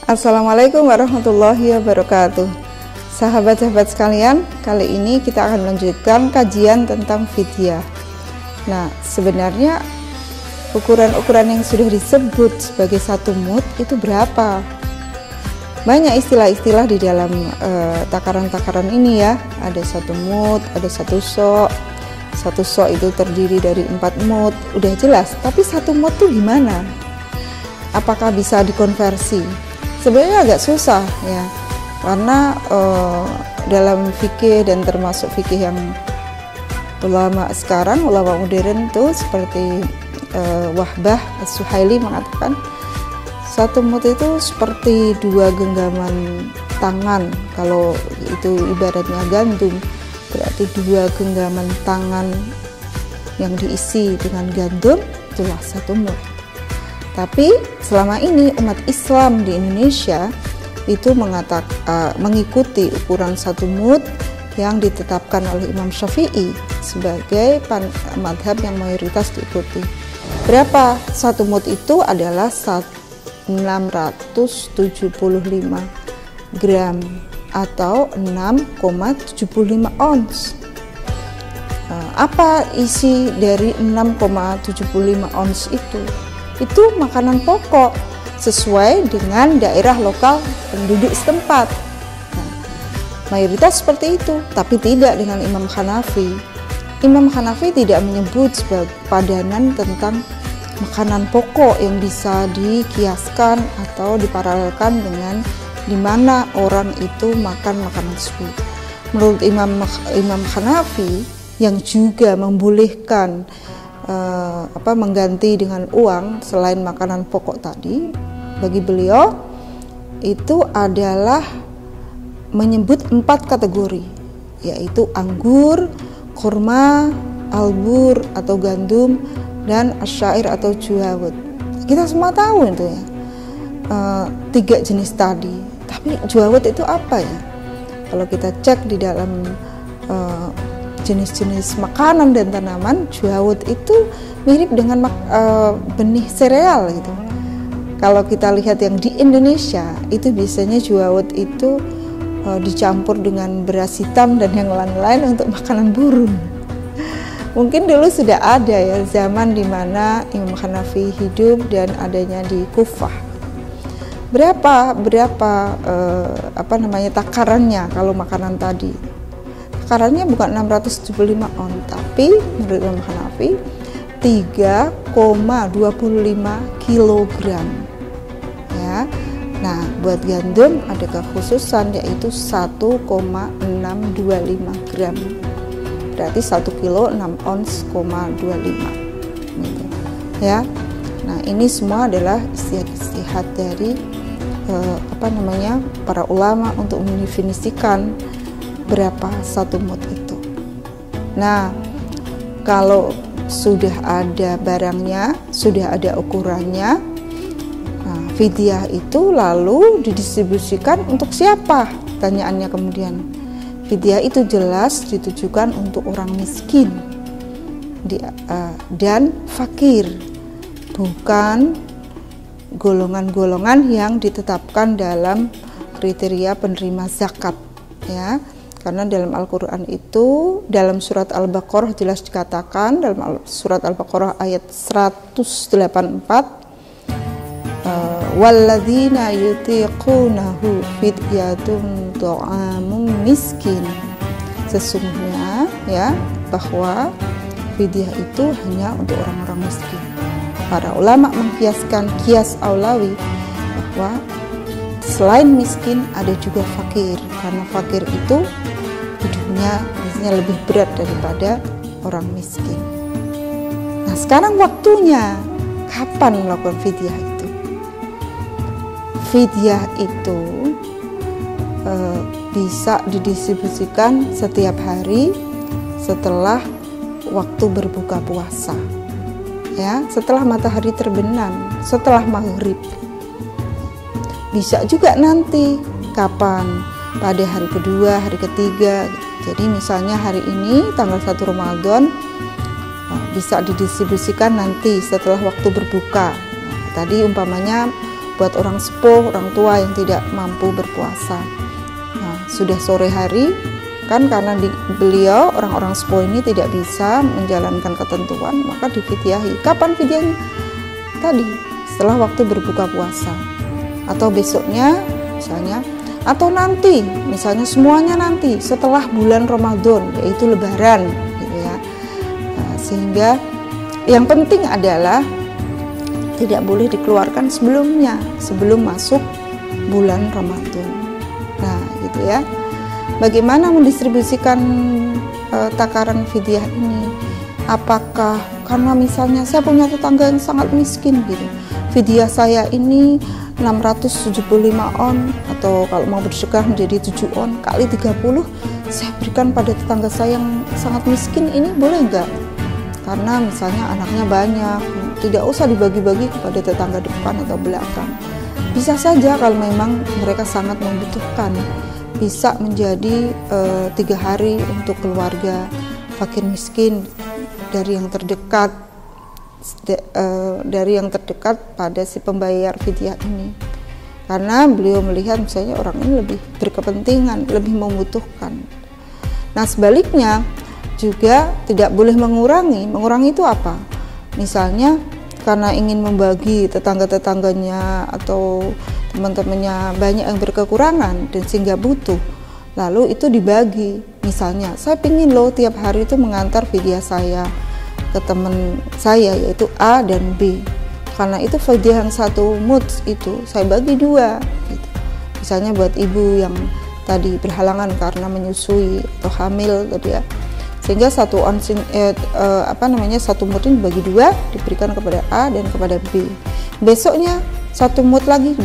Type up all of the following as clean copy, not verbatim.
Assalamualaikum warahmatullahi wabarakatuh. Sahabat-sahabat sekalian, kali ini kita akan melanjutkan kajian tentang fidyah. Nah, sebenarnya ukuran-ukuran yang sudah disebut sebagai satu mud itu berapa? Banyak istilah-istilah di dalam takaran-takaran ini ya. Ada satu mud, ada satu sok. Satu sok itu terdiri dari 4 mud. Udah jelas, tapi satu mud itu gimana? Apakah bisa dikonversi? Sebenarnya agak susah ya, karena dalam fikih dan termasuk fikih yang ulama sekarang, ulama modern tuh seperti Wahbah As-Suhaili mengatakan satu mud itu seperti 2 genggaman tangan. Kalau itu ibaratnya gandum, berarti 2 genggaman tangan yang diisi dengan gandum, itulah satu mud. Tapi selama ini umat Islam di Indonesia itu mengikuti ukuran satu mud yang ditetapkan oleh Imam Syafi'i sebagai madhab yang mayoritas diikuti. Berapa satu mud itu? Adalah 675 gram atau 6,75 ons. Apa isi dari 6,75 ons itu? Itu makanan pokok sesuai dengan daerah lokal penduduk setempat. Nah, mayoritas seperti itu, tapi tidak dengan Imam Hanafi. Imam Hanafi tidak menyebut sebagai padanan tentang makanan pokok yang bisa dikiaskan atau diparalelkan dengan di mana orang itu makan makanan tersebut. Menurut Imam Hanafi yang juga membolehkan mengganti dengan uang selain makanan pokok tadi, bagi beliau itu adalah menyebut 4 kategori, yaitu anggur, kurma, albur atau gandum, dan asyair atau juawat. Kita semua tahu itu ya, 3 jenis tadi. Tapi juawat itu apa ya? Kalau kita cek di dalam jenis-jenis makanan dan tanaman, juawat itu mirip dengan benih sereal gitu. Kalau kita lihat yang di Indonesia itu biasanya juawat itu dicampur dengan beras hitam dan yang lain-lain untuk makanan burung. Mungkin dulu sudah ada ya zaman dimana Imam Hanafi hidup dan adanya di Kufah. Berapa takarannya kalau makanan tadi? Takarannya bukan 675 on, tapi menurut Imam Hanafi 3,25 kilogram. Ya. Nah, buat gandum ada kekhususan yaitu 1,625 gram. Berarti 1 kilo 6 ons,25 gitu. Ya. Nah, ini semua adalah istihad dari para ulama untuk mendefinisikan berapa satu mud itu. Nah, kalau sudah ada barangnya, sudah ada ukurannya, nah, fidyah itu lalu didistribusikan untuk siapa? Pertanyaannya kemudian. Fidyah itu jelas ditujukan untuk orang miskin dan fakir, bukan golongan-golongan yang ditetapkan dalam kriteria penerima zakat ya. Karena dalam Al-Quran itu, dalam surat Al-Baqarah jelas dikatakan, dalam surat Al-Baqarah ayat 184, walladzina yutiqunahu fidyatun ta'amun miskin. Sesungguhnya ya, bahwa fidyah itu hanya untuk orang-orang miskin. Para ulama mengkiaskan kias aulawi bahwa selain miskin ada juga fakir, karena fakir itu hidupnya biasanya lebih berat daripada orang miskin. Nah, sekarang waktunya kapan melakukan fidyah itu? Fidyah itu bisa didistribusikan setiap hari setelah waktu berbuka puasa. Ya, setelah matahari terbenam, setelah maghrib. Bisa juga nanti kapan? Pada hari kedua, hari ketiga. Jadi misalnya hari ini tanggal 1 Ramadan bisa didistribusikan nanti setelah waktu berbuka. Tadi umpamanya buat orang sepuh, orang tua yang tidak mampu berpuasa. Nah, sudah sore hari kan, karena beliau orang-orang sepuh ini tidak bisa menjalankan ketentuan, maka difidyahi. Kapan fidyahnya? Tadi setelah waktu berbuka puasa, atau besoknya misalnya, atau nanti misalnya semuanya nanti setelah bulan Ramadan, yaitu Lebaran gitu ya. Nah, sehingga yang penting adalah tidak boleh dikeluarkan sebelumnya, sebelum masuk bulan Ramadan. Nah, gitu ya. Bagaimana mendistribusikan takaran fidyah ini? Apakah karena misalnya saya punya tetangga yang sangat miskin gitu, fidyah saya ini 675 on, atau kalau mau bersedekah menjadi 7 on kali 30, saya berikan pada tetangga saya yang sangat miskin, ini boleh enggak? Karena misalnya anaknya banyak, tidak usah dibagi-bagi kepada tetangga depan atau belakang. Bisa saja kalau memang mereka sangat membutuhkan, bisa menjadi 3 hari untuk keluarga fakir miskin dari yang terdekat, pada si pembayar fidyah ini. Karena beliau melihat misalnya orang ini lebih berkepentingan, lebih membutuhkan. Nah, sebaliknya juga tidak boleh mengurangi. Mengurangi itu apa? Misalnya karena ingin membagi tetangga-tetangganya atau teman-temannya banyak yang berkekurangan dan sehingga butuh, lalu itu dibagi. Misalnya saya pingin loh tiap hari itu mengantar fidyah saya ke teman saya, yaitu A dan B. Karena itu fidyah yang 1 mud itu saya bagi 2 gitu. Misalnya buat ibu yang tadi berhalangan karena menyusui atau hamil tadi ya, sehingga 1 mud ini dibagi 2, diberikan kepada A dan kepada B. Besoknya 1 mud lagi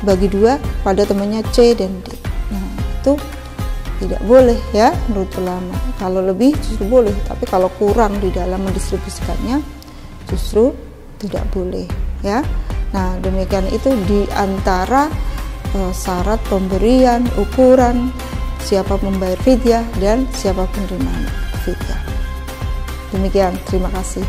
bagi 2 pada temannya C dan D. Nah, itu tidak boleh ya menurut ulama. Kalau lebih justru boleh, tapi kalau kurang di dalam mendistribusikannya justru tidak boleh ya. Nah, demikian itu di antara syarat pemberian, ukuran siapa membayar fidyah dan siapa penerima fidyah. Demikian, terima kasih.